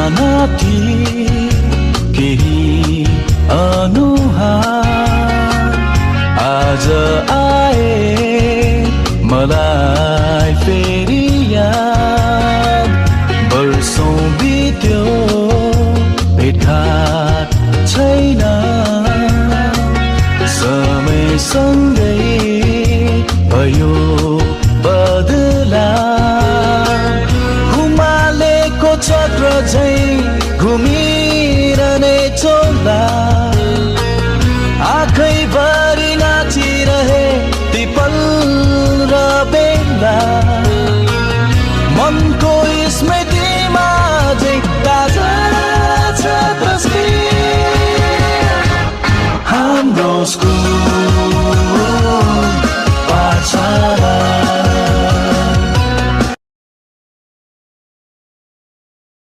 सम्झना ती केही अनुहार आज आए मलाई फेरि याद वर्षौं बित्यो भेटघाट छैन समयसँगै भयो बदलाव घुमालेको चक्र झैं घुमिरहने चोला आँखैभर